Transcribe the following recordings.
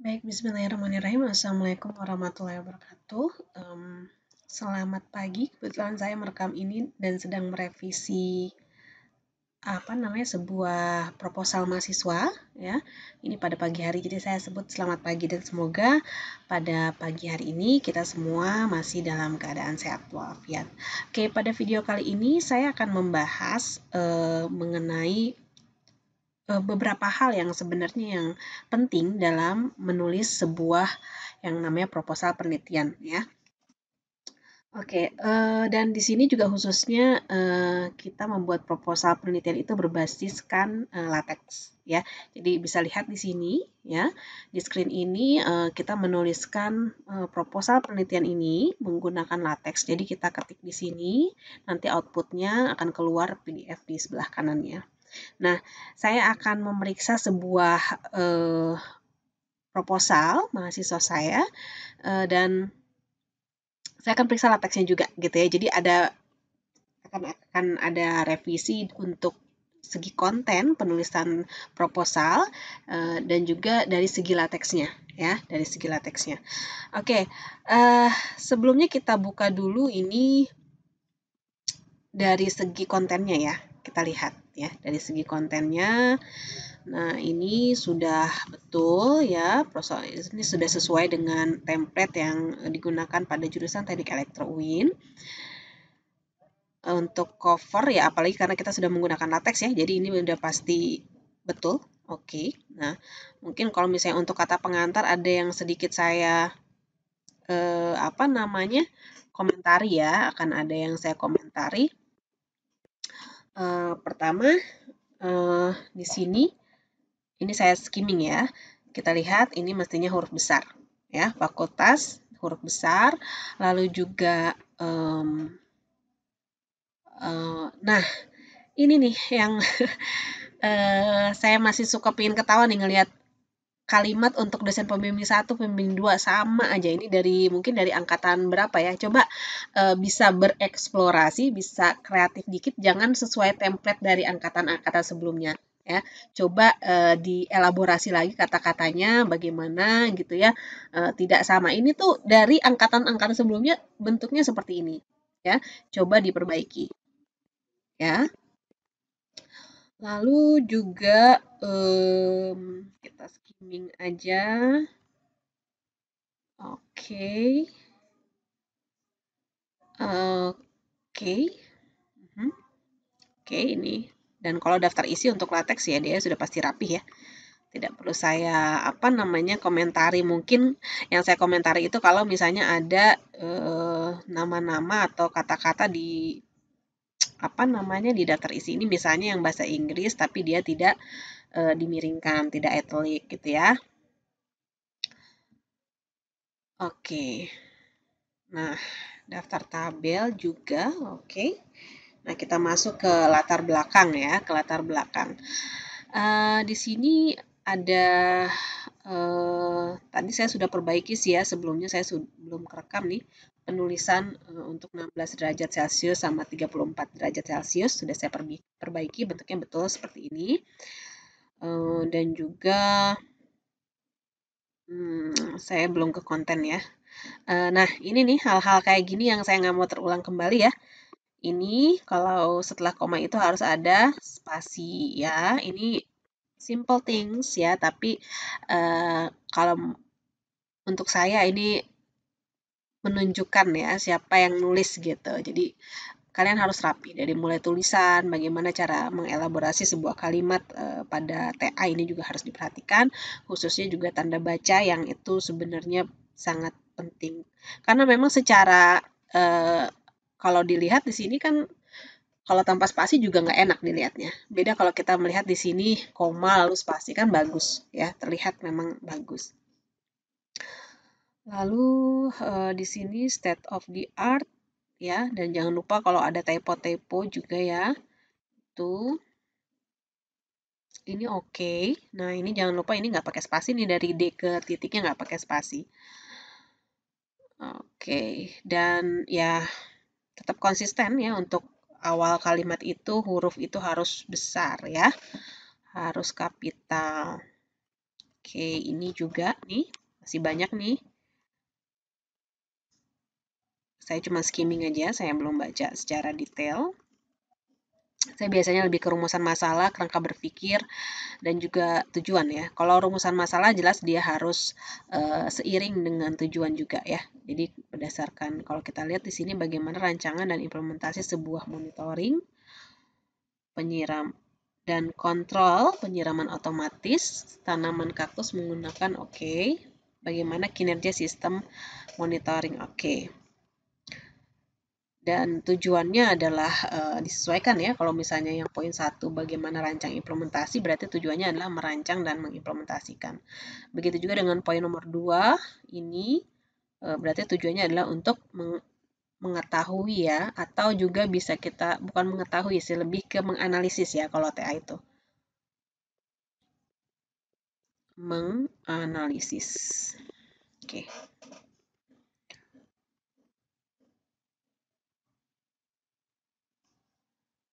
Baik, bismillahirrahmanirrahim. Assalamualaikum warahmatullahi wabarakatuh. Selamat pagi. Kebetulan saya merekam ini dan sedang merevisi sebuah proposal mahasiswa ya. Ini pada pagi hari, jadi saya sebut selamat pagi dan semoga pada pagi hari ini kita semua masih dalam keadaan sehat walafiat. Oke, pada video kali ini saya akan membahas mengenai beberapa hal yang sebenarnya yang penting dalam menulis sebuah yang namanya proposal penelitian ya. Oke, dan di sini juga khususnya kita membuat proposal penelitian itu berbasiskan latex ya. Jadi bisa lihat di sini ya, di screen ini kita menuliskan proposal penelitian ini menggunakan latex. Jadi kita ketik di sini, nanti outputnya akan keluar PDF di sebelah kanannya. Nah, saya akan memeriksa sebuah proposal mahasiswa saya dan saya akan periksa lateksnya juga gitu ya. Jadi akan ada revisi untuk segi konten penulisan proposal dan juga dari segi lateksnya ya, dari segi lateksnya. Oke, sebelumnya kita buka dulu ini dari segi kontennya ya. Kita lihat ya dari segi kontennya. Nah, ini sudah betul ya, ini sudah sesuai dengan template yang digunakan pada jurusan Teknik Elektro UIN. Untuk cover ya, apalagi karena kita sudah menggunakan latex ya, jadi ini udah pasti betul. Oke. Nah, mungkin kalau misalnya untuk kata pengantar ada yang sedikit saya komentari ya, akan ada yang saya komentari. Pertama, di sini ini saya skimming ya. Kita lihat ini mestinya huruf besar ya, fakultas huruf besar, lalu juga nah ini nih yang saya masih suka pengen ketawa nih ngelihat kalimat untuk dosen pembimbing 1, pembimbing 2 sama aja. Ini mungkin dari angkatan berapa ya? Coba bisa bereksplorasi, bisa kreatif dikit, jangan sesuai template dari angkatan-angkatan sebelumnya ya. Coba dielaborasi lagi kata-katanya bagaimana gitu ya. Tidak sama. Ini tuh dari angkatan-angkatan sebelumnya bentuknya seperti ini ya. Coba diperbaiki ya. Lalu juga kita skimming aja. Oke. Oke. Oke, ini. Dan kalau daftar isi untuk latex ya dia sudah pasti rapih ya. Tidak perlu saya komentari. Mungkin yang saya komentari itu kalau misalnya ada nama-nama atau kata-kata di di daftar isi ini misalnya yang bahasa Inggris tapi dia tidak dimiringkan, tidak italic gitu ya. Oke. Nah, daftar tabel juga, oke. Nah, kita masuk ke latar belakang ya, ke latar belakang. Di sini ada, tadi saya sudah perbaiki sih ya, sebelumnya saya belum kerekam nih, penulisan untuk 16 derajat Celcius sama 34 derajat Celcius, sudah saya perbaiki, bentuknya betul seperti ini. Dan juga, saya belum ke konten ya. Nah, ini nih hal-hal kayak gini yang saya nggak mau terulang kembali ya. Ini kalau setelah koma itu harus ada spasi ya. Ini simple things ya, tapi kalau untuk saya ini menunjukkan ya siapa yang nulis gitu. Jadi kalian harus rapi dari mulai tulisan, bagaimana cara mengelaborasi sebuah kalimat pada TA ini juga harus diperhatikan, khususnya juga tanda baca yang itu sebenarnya sangat penting. Karena memang secara kalau dilihat di sini kan kalau tanpa spasi juga nggak enak dilihatnya. Beda kalau kita melihat di sini koma lalu spasi kan bagus ya, terlihat memang bagus. Lalu di sini state of the art ya, dan jangan lupa kalau ada typo-typo juga ya. Tuh. Ini oke. Nah, ini jangan lupa ini nggak pakai spasi nih dari D ke titiknya nggak pakai spasi. Oke, dan ya tetap konsisten ya untuk awal kalimat itu huruf itu harus besar ya. Harus kapital. Oke, ini juga nih, masih banyak nih. Saya cuma skimming aja, saya belum baca secara detail. Saya biasanya lebih ke rumusan masalah, kerangka berpikir, dan juga tujuan ya. Kalau rumusan masalah jelas dia harus seiring dengan tujuan juga ya. Jadi berdasarkan kalau kita lihat di sini bagaimana rancangan dan implementasi sebuah monitoring, penyiram dan kontrol penyiraman otomatis tanaman kaktus menggunakan oke. Bagaimana kinerja sistem monitoring oke. Dan tujuannya adalah disesuaikan ya. Kalau misalnya yang poin 1 bagaimana rancang implementasi, berarti tujuannya adalah merancang dan mengimplementasikan. Begitu juga dengan poin nomor 2 ini berarti tujuannya adalah untuk mengetahui ya, atau juga bisa kita bukan mengetahui sih, lebih ke menganalisis ya kalau TA itu. Menganalisis. Oke.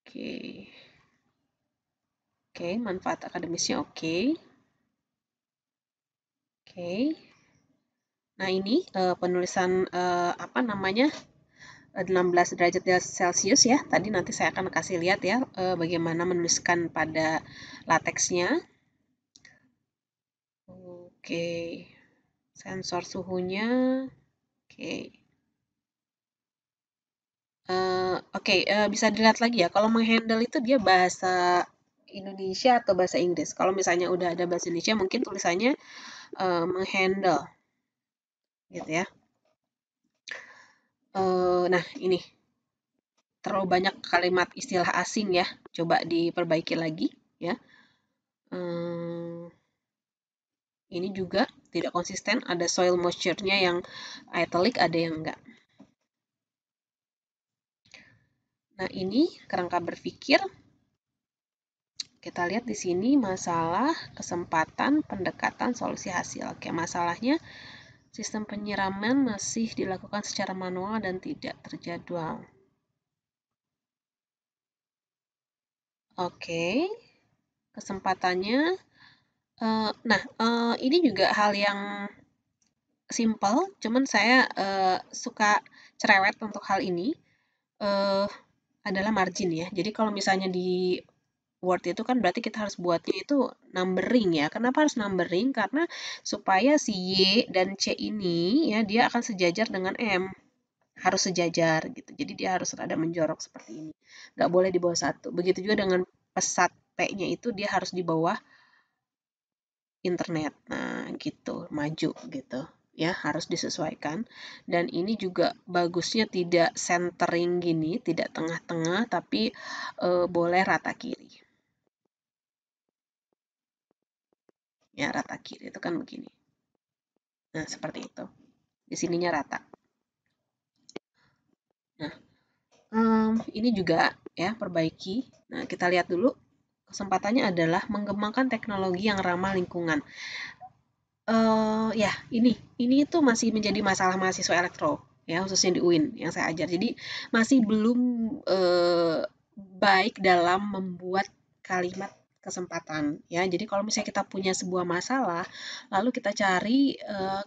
Oke. Oke, manfaat akademisnya oke. Oke. Nah, ini penulisan apa namanya? 16 derajat Celcius ya. Tadi nanti saya akan kasih lihat ya bagaimana menuliskan pada lateksnya. Oke. Sensor suhunya. Oke. Oke, bisa dilihat lagi ya. Kalau menghandle itu dia bahasa Indonesia atau bahasa Inggris. Kalau misalnya udah ada bahasa Indonesia, mungkin tulisannya menghandle, gitu ya. Nah, ini terlalu banyak kalimat istilah asing ya. Coba diperbaiki lagi ya. Ini juga tidak konsisten. Ada soil moisture-nya yang italic, ada yang enggak. Nah, ini kerangka berpikir. Kita lihat di sini masalah, kesempatan, pendekatan, solusi hasil. Oke, masalahnya sistem penyiraman masih dilakukan secara manual dan tidak terjadwal. Oke, kesempatannya. Nah, ini juga hal yang simple, cuman saya suka cerewet untuk hal ini. Adalah margin ya. Jadi kalau misalnya di Word itu kan berarti kita harus buatnya itu numbering ya. Kenapa harus numbering? Karena supaya si Y dan C ini ya dia akan sejajar dengan M. Harus sejajar gitu. Jadi dia harus rada menjorok seperti ini. Nggak boleh di bawah 1. Begitu juga dengan pesat P-nya itu dia harus di bawah internet. Nah, gitu, maju gitu. Ya, harus disesuaikan. Dan ini juga bagusnya tidak centering gini, tidak tengah-tengah, tapi boleh rata kiri. Ya, rata kiri itu kan begini. Nah, seperti itu. Di sininya rata. Nah, ini juga ya, perbaiki. Nah, kita lihat dulu. Kesempatannya adalah mengembangkan teknologi yang ramah lingkungan. Ya, ini itu masih menjadi masalah mahasiswa elektro, ya, khususnya di UIN yang saya ajar. Jadi masih belum baik dalam membuat kalimat kesempatan, ya. Jadi kalau misalnya kita punya sebuah masalah, lalu kita cari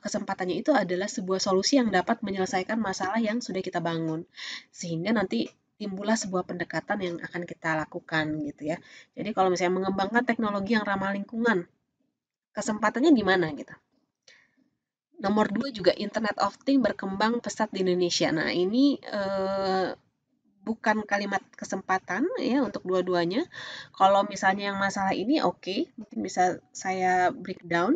kesempatannya itu adalah sebuah solusi yang dapat menyelesaikan masalah yang sudah kita bangun, sehingga nanti timbullah sebuah pendekatan yang akan kita lakukan gitu ya. Jadi kalau misalnya mengembangkan teknologi yang ramah lingkungan, kesempatannya gimana gitu. Nomor 2 juga Internet of Things berkembang pesat di Indonesia. Nah, ini bukan kalimat kesempatan ya untuk dua-duanya. Kalau misalnya yang masalah ini oke, mungkin bisa saya breakdown.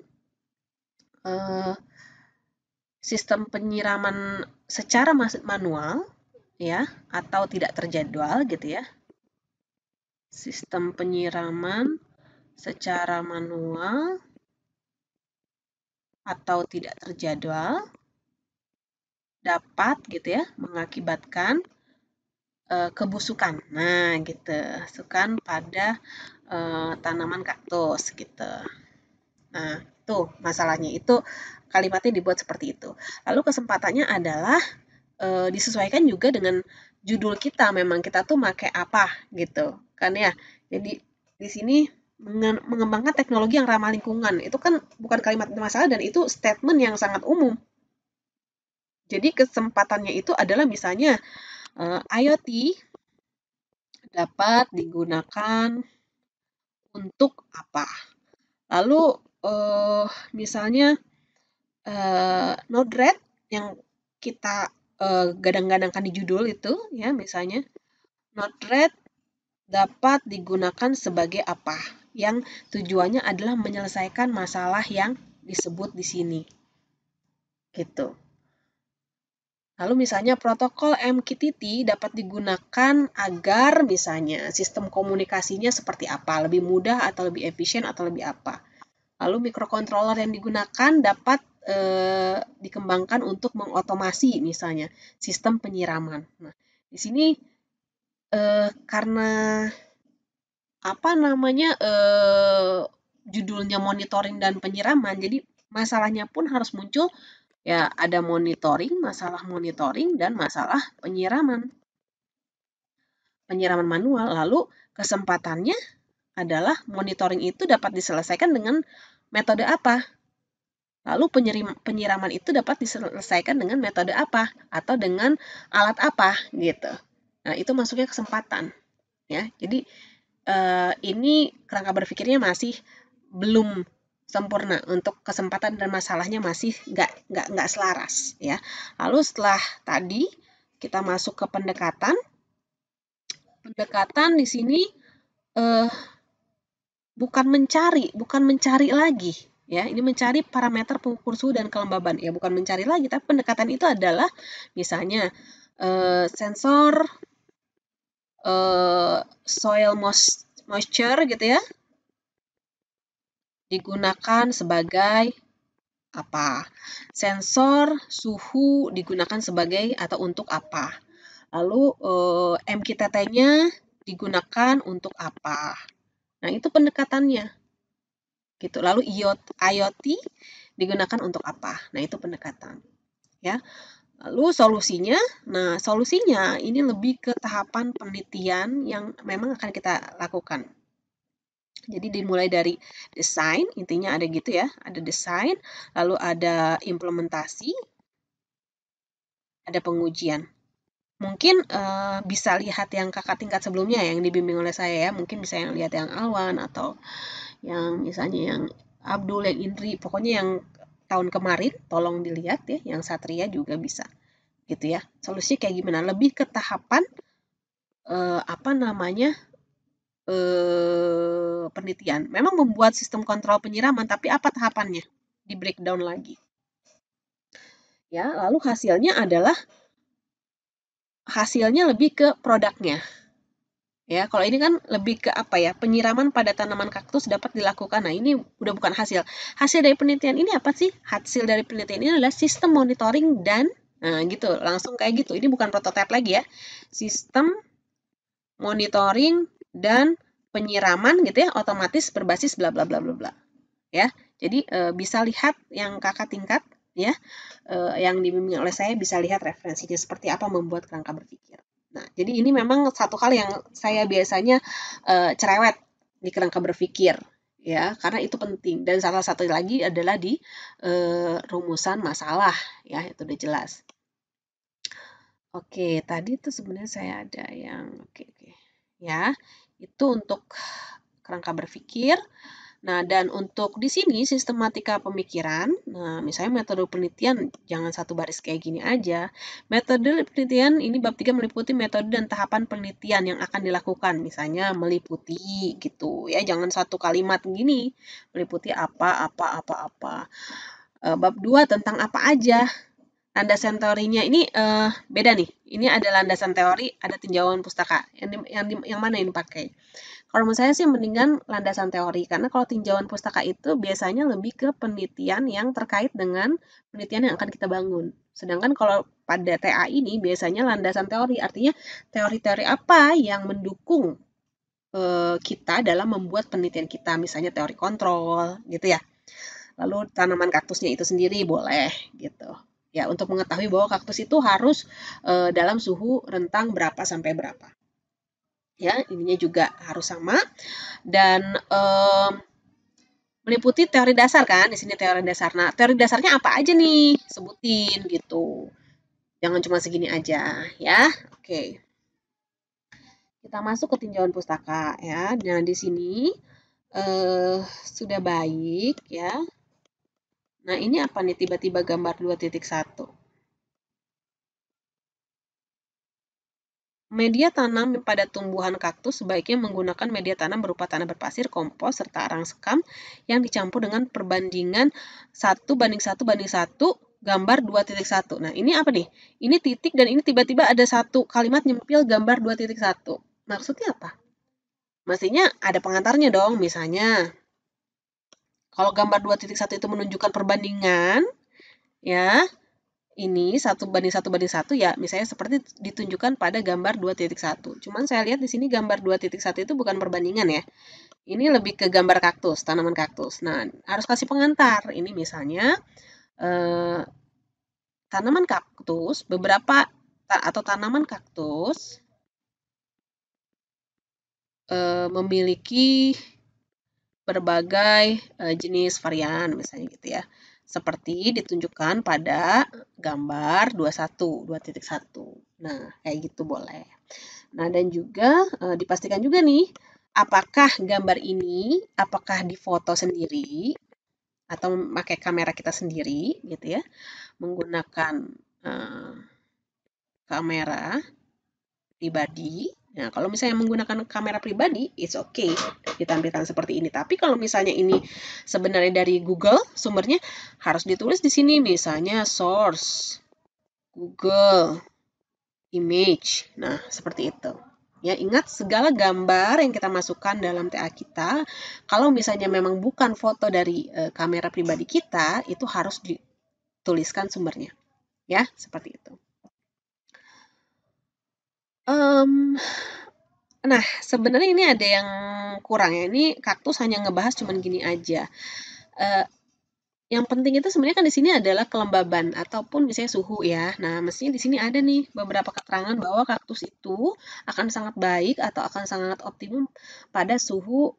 Sistem penyiraman secara manual ya atau tidak terjadwal gitu ya. Sistem penyiraman secara manual atau tidak terjadwal dapat gitu ya mengakibatkan kebusukan. Nah, gitu. Kebusukan pada tanaman kaktus gitu. Nah, tuh masalahnya itu kalimatnya dibuat seperti itu. Lalu kesempatannya adalah disesuaikan juga dengan judul kita. Memang kita tuh pakai apa gitu kan ya. Jadi di sini mengembangkan teknologi yang ramah lingkungan. Itu kan bukan kalimat masalah dan itu statement yang sangat umum. Jadi kesempatannya itu adalah misalnya IoT dapat digunakan untuk apa? Lalu misalnya Node-RED yang kita gadang-gadangkan di judul itu ya, misalnya Node-RED dapat digunakan sebagai apa? Yang tujuannya adalah menyelesaikan masalah yang disebut di sini. Gitu. Lalu misalnya protokol MQTT dapat digunakan agar misalnya sistem komunikasinya seperti apa, lebih mudah atau lebih efisien atau lebih apa. Lalu mikrokontroler yang digunakan dapat dikembangkan untuk mengotomasi misalnya sistem penyiraman. Nah, di sini karena apa namanya judulnya monitoring dan penyiraman, jadi masalahnya pun harus muncul ya, ada monitoring, masalah monitoring dan masalah penyiraman manual. Lalu kesempatannya adalah monitoring itu dapat diselesaikan dengan metode apa? Lalu penyiraman itu dapat diselesaikan dengan metode apa? Atau dengan alat apa? Gitu. Nah, itu masuknya kesempatan. Ya, jadi ini kerangka berpikirnya masih belum sempurna, untuk kesempatan dan masalahnya masih nggak selaras ya. Lalu setelah tadi kita masuk ke pendekatan di sini bukan mencari lagi ya. Ini mencari parameter pengukur suhu dan kelembaban ya, bukan mencari lagi, tapi pendekatan itu adalah misalnya sensor soil moisture gitu ya, digunakan sebagai apa? Sensor suhu digunakan sebagai atau untuk apa? Lalu MQTT-nya digunakan untuk apa? Nah, itu pendekatannya. Gitu. Lalu IoT digunakan untuk apa? Nah, itu pendekatan. Ya. Lalu solusinya, nah solusinya ini lebih ke tahapan penelitian yang memang akan kita lakukan. Jadi dimulai dari desain, intinya ada gitu ya, ada desain, lalu ada implementasi, ada pengujian. Mungkin bisa lihat yang kakak tingkat sebelumnya yang dibimbing oleh saya ya, mungkin bisa yang lihat yang Alwan atau yang misalnya yang Abdul, yang Indri, pokoknya yang tahun kemarin tolong dilihat ya, yang Satria juga bisa gitu ya. Solusinya kayak gimana? Lebih ke tahapan apa namanya? Penelitian. Memang membuat sistem kontrol penyiraman, tapi apa tahapannya? Di breakdown lagi. Ya, lalu hasilnya lebih ke produknya. Ya, kalau ini kan lebih ke apa ya? Penyiraman pada tanaman kaktus dapat dilakukan. Nah, ini udah bukan hasil. Hasil dari penelitian ini apa sih? Hasil dari penelitian ini adalah sistem monitoring dan gitu, langsung kayak gitu. Ini bukan prototipe lagi ya. Sistem monitoring dan penyiraman gitu ya, otomatis berbasis bla bla bla bla bla. Ya. Jadi bisa lihat yang kakak tingkat ya, yang dibimbing oleh saya, bisa lihat referensinya seperti apa membuat kerangka berpikir. Nah, jadi ini memang satu hal yang saya biasanya cerewet di kerangka berpikir ya, karena itu penting. Dan salah satu lagi adalah di rumusan masalah ya, itu udah jelas. Oke, tadi tuh sebenarnya saya ada yang oke. Ya, itu untuk kerangka berpikir. Nah, dan untuk di sini sistematika pemikiran, nah misalnya metode penelitian jangan satu baris kayak gini aja. Metode penelitian ini bab 3 meliputi metode dan tahapan penelitian yang akan dilakukan. Misalnya meliputi gitu ya, jangan satu kalimat gini. Meliputi apa. Bab 2 tentang apa aja. Landasan teorinya ini beda nih. Ini ada landasan teori, ada tinjauan pustaka. Yang mana yang dipakai? Kalau menurut saya sih mendingan landasan teori, karena kalau tinjauan pustaka itu biasanya lebih ke penelitian yang terkait dengan penelitian yang akan kita bangun. Sedangkan kalau pada TA ini biasanya landasan teori, artinya teori-teori apa yang mendukung kita dalam membuat penelitian kita, misalnya teori kontrol gitu ya. Lalu tanaman kaktusnya itu sendiri boleh gitu. Ya, untuk mengetahui bahwa kaktus itu harus dalam suhu rentang berapa sampai berapa. Ya, ininya juga harus sama dan meliputi teori dasar kan, di sini teori dasar. Nah, teori dasarnya apa aja nih? Sebutin gitu. Jangan cuma segini aja ya. Oke. Kita masuk ke tinjauan pustaka ya. Nah, di sini sudah baik ya. Nah, ini apa nih tiba-tiba gambar 2.1? Media tanam pada tumbuhan kaktus sebaiknya menggunakan media tanam berupa tanah berpasir, kompos, serta arang sekam yang dicampur dengan perbandingan 1:1:1 gambar 2.1. Nah, ini apa nih? Ini titik dan ini tiba-tiba ada satu kalimat nyempil gambar 2.1. Maksudnya apa? Mestinya ada pengantarnya dong, misalnya kalau gambar 2.1 itu menunjukkan perbandingan, ya, ini 1:1:1 ya, misalnya seperti ditunjukkan pada gambar 2.1. Cuman saya lihat di sini gambar 2.1 itu bukan perbandingan ya. Ini lebih ke gambar kaktus, tanaman kaktus. Nah, harus kasih pengantar. Ini misalnya eh, tanaman kaktus, beberapa atau tanaman kaktus memiliki berbagai jenis varian misalnya gitu ya. Seperti ditunjukkan pada gambar 2.1. Nah, kayak gitu boleh. Nah, dan juga dipastikan juga nih, apakah gambar ini apakah difoto sendiri atau memakai kamera kita sendiri gitu ya, menggunakan kamera pribadi. Nah, kalau misalnya menggunakan kamera pribadi, it's okay ditampilkan seperti ini. Tapi kalau misalnya ini sebenarnya dari Google, sumbernya harus ditulis di sini misalnya source Google image. Nah, seperti itu. Ya, ingat segala gambar yang kita masukkan dalam TA kita, kalau misalnya memang bukan foto dari kamera pribadi kita, itu harus dituliskan sumbernya. Ya, seperti itu. Nah, sebenarnya ini ada yang kurang ya. Ini kaktus hanya ngebahas cuman gini aja. Yang penting itu sebenarnya kan di sini adalah kelembaban ataupun misalnya suhu ya. Nah, mestinya di sini ada nih beberapa keterangan bahwa kaktus itu akan sangat baik atau akan sangat optimum pada suhu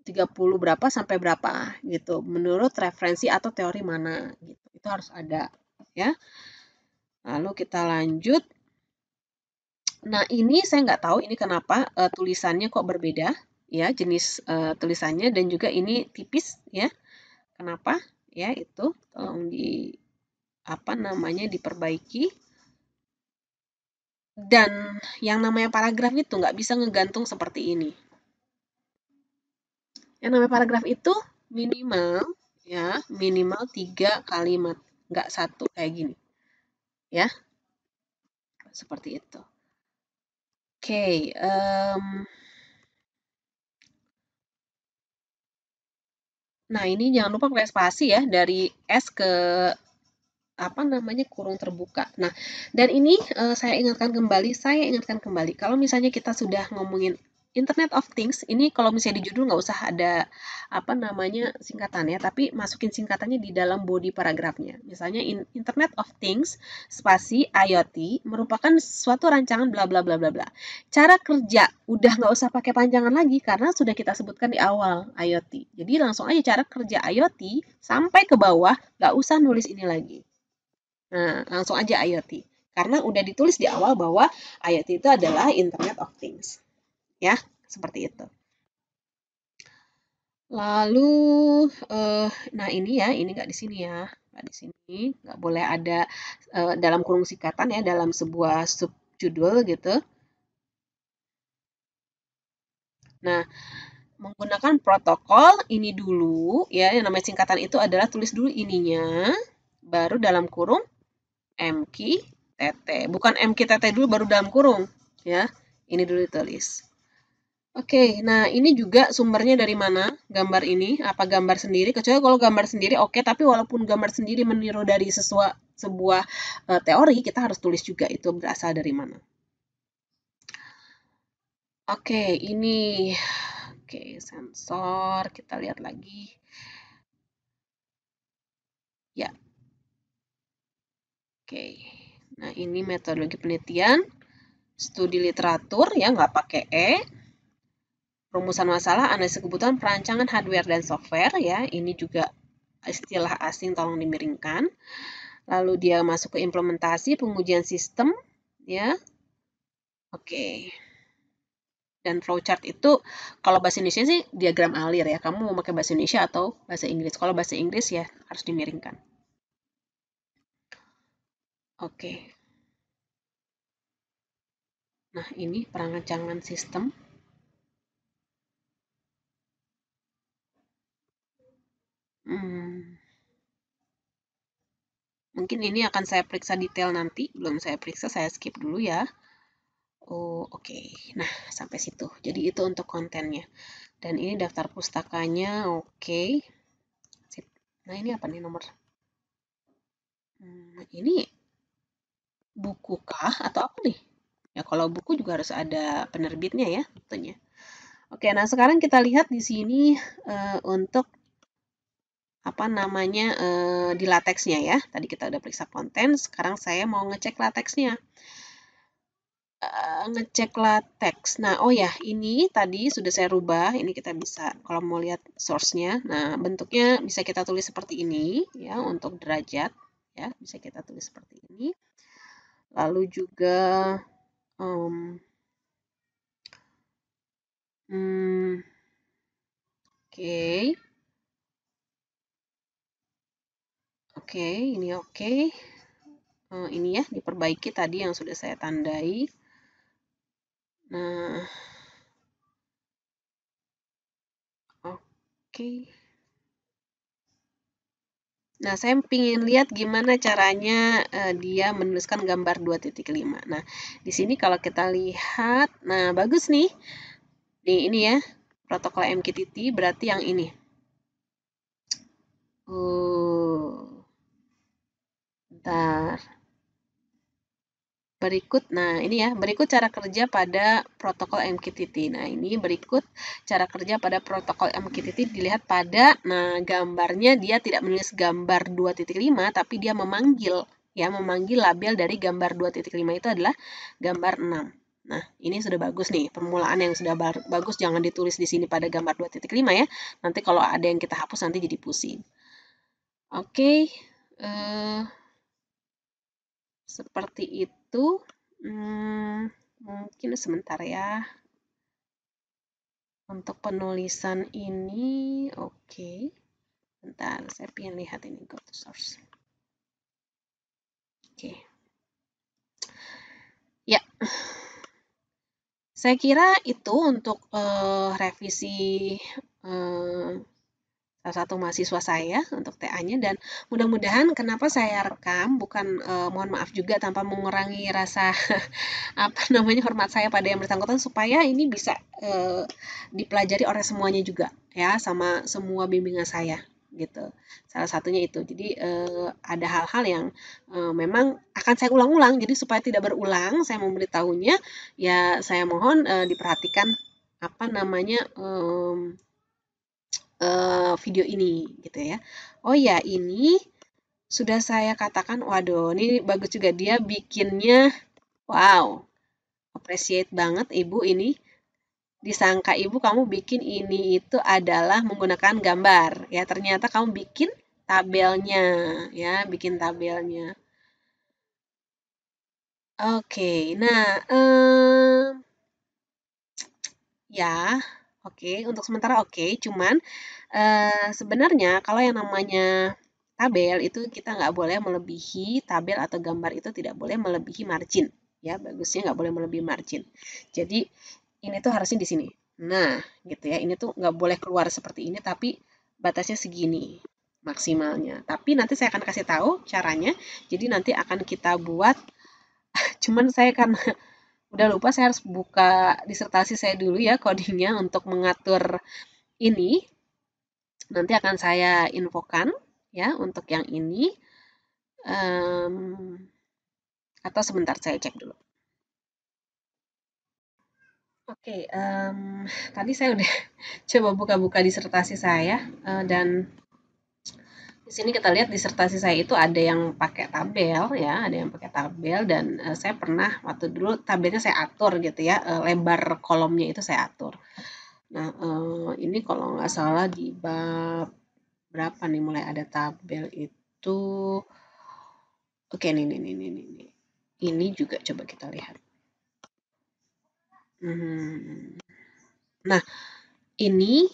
30 berapa sampai berapa gitu. Menurut referensi atau teori mana gitu. Itu harus ada ya. Lalu kita lanjut. Nah, ini saya nggak tahu ini kenapa tulisannya kok berbeda ya jenis tulisannya dan juga ini tipis ya. Kenapa? Ya, itu tolong di apa namanya diperbaiki. Dan yang namanya paragraf itu nggak bisa ngegantung seperti ini. Yang namanya paragraf itu minimal ya, minimal 3 kalimat, nggak satu kayak gini. Ya, seperti itu. Oke, nah ini jangan lupa pakai spasi ya dari S ke apa namanya kurung terbuka. Nah, dan ini saya ingatkan kembali kalau misalnya kita sudah ngomongin Internet of Things, ini kalau misalnya di judul nggak usah ada apa namanya singkatannya, tapi masukin singkatannya di dalam body paragrafnya. Misalnya Internet of Things spasi IoT merupakan suatu rancangan bla bla bla bla bla. Cara kerja udah nggak usah pakai panjangan lagi karena sudah kita sebutkan di awal IoT. Jadi langsung aja cara kerja IoT sampai ke bawah, nggak usah nulis ini lagi. Nah, langsung aja IoT. Karena udah ditulis di awal bahwa IoT itu adalah Internet of Things. Ya, seperti itu. Lalu, nah ini ya, ini nggak di sini ya. Nggak di sini. Nggak boleh ada dalam kurung singkatan ya, dalam sebuah subjudul gitu. Nah, menggunakan protokol ini dulu ya, yang namanya singkatan itu adalah tulis dulu ininya, baru dalam kurung MQTT. Bukan MQTT dulu baru dalam kurung ya. Ini dulu ditulis. Oke, nah ini juga sumbernya dari mana gambar ini? Apa gambar sendiri? Kecuali kalau gambar sendiri oke, tapi walaupun gambar sendiri meniru dari sebuah teori, kita harus tulis juga itu berasal dari mana. Oke, ini oke sensor, kita lihat lagi. Ya, oke. Nah, ini metodologi penelitian. studi literatur ya, nggak pakai E. Rumusan masalah, analisis kebutuhan, perancangan hardware dan software ya. Ini juga istilah asing, tolong dimiringkan. Lalu dia masuk ke implementasi, pengujian sistem ya. Oke. Dan flowchart itu kalau bahasa Indonesia sih diagram alir ya. Kamu mau pakai bahasa Indonesia atau bahasa Inggris? Kalau bahasa Inggris ya harus dimiringkan. Oke. Nah, ini perancangan sistem. Mungkin ini akan saya periksa detail nanti. Belum saya periksa, saya skip dulu ya. Oh, oke. Nah, sampai situ. Jadi itu untuk kontennya. Dan ini daftar pustakanya, oke. Sip. Nah, ini apa nih nomor? Ini buku kah atau apa nih? Ya, kalau buku juga harus ada penerbitnya ya, tentunya. Oke, nah sekarang kita lihat di sini untuk apa namanya di lateksnya ya. Tadi kita udah periksa konten, sekarang saya mau ngecek lateksnya. Ngecek lateks. Nah, oh ya, ini tadi sudah saya rubah. Ini kita bisa, kalau mau lihat source-nya. Nah, bentuknya bisa kita tulis seperti ini, ya, untuk derajat. Ya, bisa kita tulis seperti ini. Lalu juga, oke. Oke, ini oke. Ini ya, diperbaiki tadi yang sudah saya tandai. Nah, oke. Nah, saya ingin lihat gimana caranya dia menuliskan gambar 2.5. Nah, di sini kalau kita lihat, nah bagus nih. Ini ya, protokol MQTT berarti yang ini. Bentar. Berikut, nah ini ya, berikut cara kerja pada protokol MQTT. Nah, ini berikut cara kerja pada protokol MQTT dilihat pada, nah gambarnya dia tidak menulis gambar 2.5, tapi dia memanggil, ya memanggil label dari gambar 2.5 itu adalah gambar 6. Nah, ini sudah bagus nih, permulaan yang sudah bagus, jangan ditulis di sini pada gambar 2.5 ya. Nanti kalau ada yang kita hapus nanti jadi pusing. Oke, seperti itu. Mungkin sebentar ya. Untuk penulisan ini, oke. Bentar, saya ingin lihat ini go to source. Oke. Ya. Saya kira itu untuk revisi salah satu mahasiswa saya untuk TA-nya, dan mudah-mudahan kenapa saya rekam bukan mohon maaf juga tanpa mengurangi rasa apa namanya hormat saya pada yang bersangkutan, supaya ini bisa dipelajari oleh semuanya juga ya, sama semua bimbingan saya gitu. Salah satunya itu. Jadi ada hal-hal yang memang akan saya ulang-ulang, jadi supaya tidak berulang saya memberitahunya ya, saya mohon diperhatikan apa namanya video ini gitu ya. Oh ya, ini sudah saya katakan, waduh ini bagus juga dia bikinnya, wow, appreciate banget ibu ini. Disangka ibu kamu bikin ini itu adalah menggunakan gambar ya, ternyata kamu bikin tabelnya ya, bikin tabelnya. Oke, nah ya, oke, untuk sementara oke, cuman sebenarnya kalau yang namanya tabel itu kita nggak boleh melebihi, tabel atau gambar itu tidak boleh melebihi margin ya, bagusnya nggak boleh melebihi margin. Jadi ini tuh harusnya di sini. Nah, gitu ya, ini tuh nggak boleh keluar seperti ini, tapi batasnya segini maksimalnya. Tapi nanti saya akan kasih tahu caranya. Jadi nanti akan kita buat, cuman saya kan udah lupa, saya harus buka disertasi saya dulu ya, codingnya untuk mengatur ini. Nanti akan saya infokan ya untuk yang ini. Atau sebentar saya cek dulu. Oke, tadi saya udah coba buka-buka disertasi saya, dan Di sini kita lihat disertasi saya itu ada yang pakai tabel ya, ada yang pakai tabel dan saya pernah waktu dulu tabelnya saya atur gitu ya, lebar kolomnya itu saya atur. Nah, ini kalau nggak salah di bab berapa nih mulai ada tabel itu. Oke, nih. Ini juga coba kita lihat. Nah, ini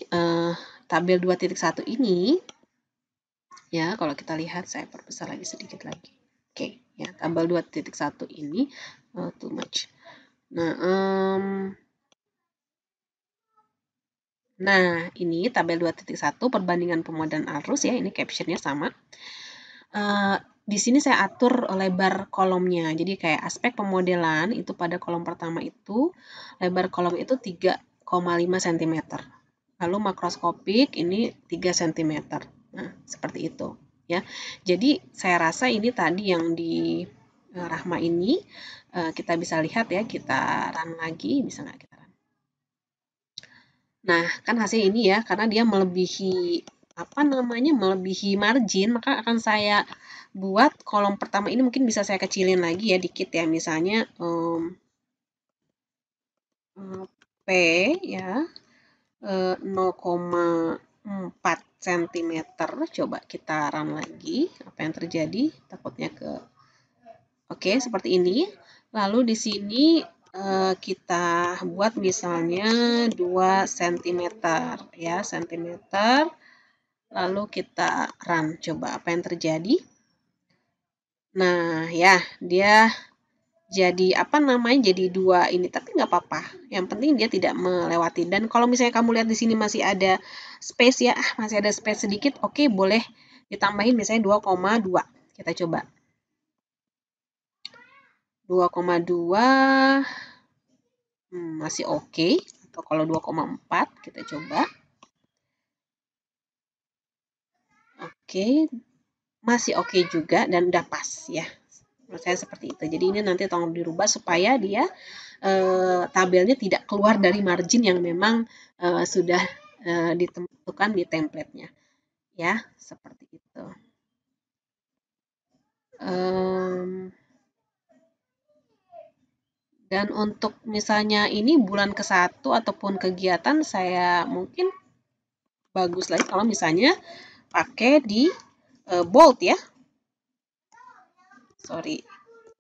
tabel 2.1 ini ya, kalau kita lihat saya perbesar lagi sedikit lagi. Oke, ya tabel 2.1 ini too much. Nah, ini tabel 2.1 perbandingan pemuatan arus ya, ini captionnya sama. Di sini saya atur lebar kolomnya. Jadi kayak aspek pemodelan itu pada kolom pertama itu lebar kolom itu 3,5 cm. Lalu makroskopik ini 3 cm. Nah, seperti itu ya. Jadi saya rasa ini tadi yang di Rahma ini kita bisa lihat ya, kita run lagi, bisa nggak kita run? Nah, kan hasil ini ya, karena dia melebihi apa namanya, melebihi margin, maka akan saya buat kolom pertama ini mungkin bisa saya kecilin lagi ya dikit ya, misalnya P ya 0,4 cm. Coba kita run lagi, apa yang terjadi? Takutnya ke oke, seperti ini. Lalu di sini kita buat misalnya 2 cm ya, cm. Lalu kita run, coba apa yang terjadi? Nah, ya, dia jadi apa namanya? Jadi 2 ini, tapi nggak apa-apa. Yang penting dia tidak melewati. Dan kalau misalnya kamu lihat di sini masih ada space ya, masih ada space sedikit, oke, boleh ditambahin misalnya 2,2. Kita coba. 2,2 masih oke. Atau kalau 2,4 kita coba. Oke, masih oke juga dan udah pas ya. Menurut saya seperti itu. Jadi ini nanti tolong dirubah supaya dia tabelnya tidak keluar dari margin yang memang sudah ditentukan di template-nya. Ya, seperti itu. Dan untuk misalnya ini bulan ke-1 ataupun kegiatan, saya mungkin bagus lagi kalau misalnya pakai di bold ya. Sorry,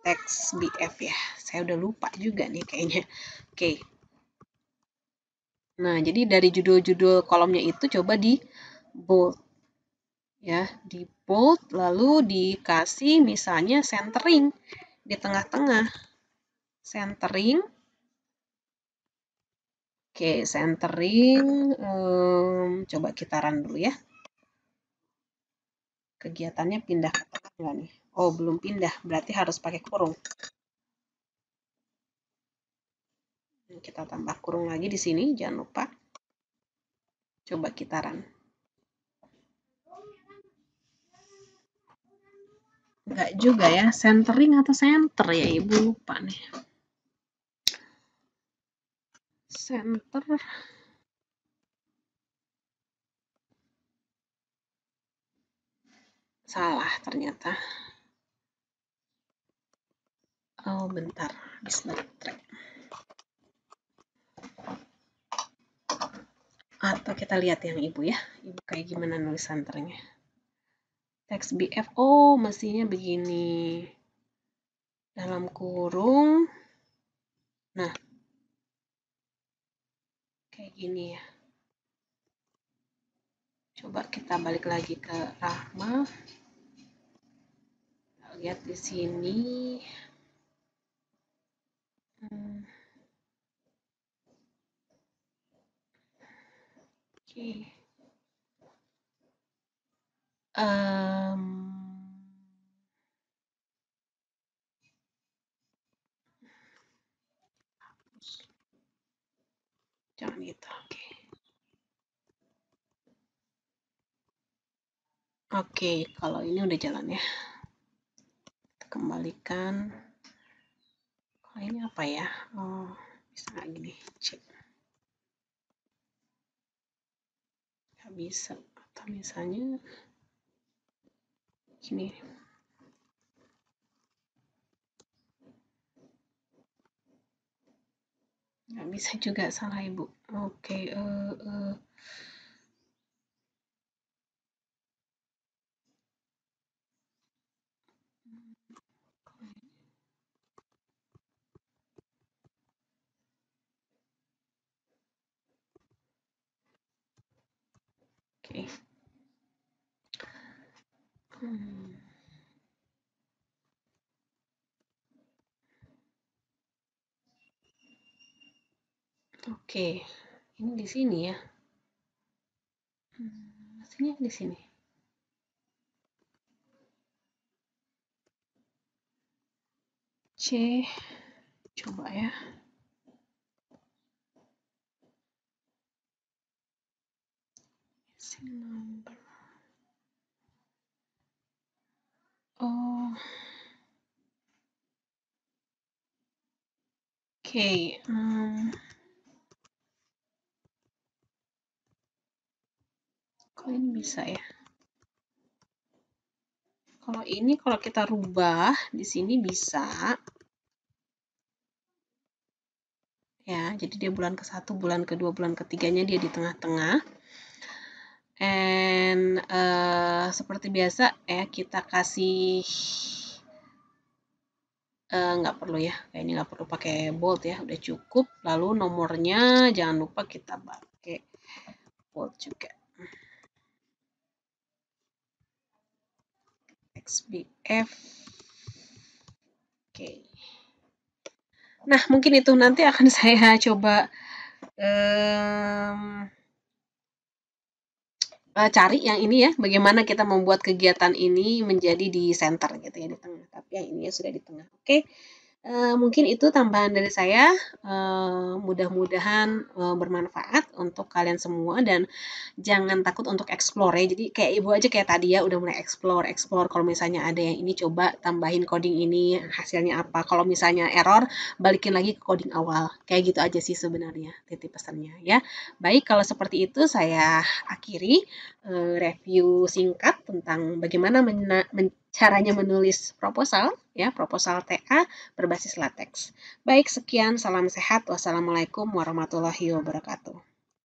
text BF ya. Saya udah lupa juga nih kayaknya. Oke. Nah, jadi dari judul-judul kolomnya itu coba di bold. Ya, di bold lalu dikasih misalnya centering di tengah-tengah. Centering. Oke, centering. Coba kita run dulu ya. Kegiatannya pindah ke tengah nggak nih? Oh, belum pindah. Berarti harus pakai kurung. Kita tambah kurung lagi di sini, jangan lupa. Coba kita run. Enggak juga ya, centering atau center ya, Ibu lupa nih. Center. Salah ternyata. Oh, bentar. Bismillah. Atau kita lihat yang Ibu ya. Ibu kayak gimana nulis centernya. Teks BF, oh mestinya begini. Dalam kurung. Nah, kayak gini ya. Coba kita balik lagi ke Rahma. Lihat di sini. Oke. Jangan gitu, oke. Oke, kalau ini udah jalan ya. Kita kembalikan. Kalau ini apa ya? Oh, bisa nggak gini? Cek. Nggak bisa. Atau misalnya Gini. Nggak bisa juga, salah Ibu. Oke, oke. Hmm, Oke, ini di sini ya. Mestinya di sini. C, coba ya. Number. Oh, oke. Kok ini bisa ya? Kalau ini kalau kita rubah di sini bisa ya. Jadi dia bulan ke-1, bulan ke-2, bulan ke-3-nya dia di tengah-tengah. And seperti biasa ya kita kasih nggak perlu ya, kayaknya nggak perlu pakai bold ya, udah cukup. Lalu nomornya jangan lupa kita pakai bold juga. XBF. Oke. Nah, mungkin itu nanti akan saya coba cari yang ini ya, bagaimana kita membuat kegiatan ini menjadi di center gitu ya, di tengah. Tapi yang ini sudah di tengah. Oke. Mungkin itu tambahan dari saya, mudah-mudahan bermanfaat untuk kalian semua dan jangan takut untuk explore ya. Jadi kayak Ibu aja kayak tadi ya udah mulai explore. Kalau misalnya ada yang ini coba tambahin coding ini hasilnya apa. Kalau misalnya error balikin lagi ke coding awal. Kayak gitu aja sih sebenarnya titip pesannya ya. Baik, kalau seperti itu saya akhiri review singkat tentang bagaimana caranya menulis proposal ya, proposal TA berbasis LaTeX. Baik, sekian, salam sehat. Wassalamualaikum warahmatullahi wabarakatuh.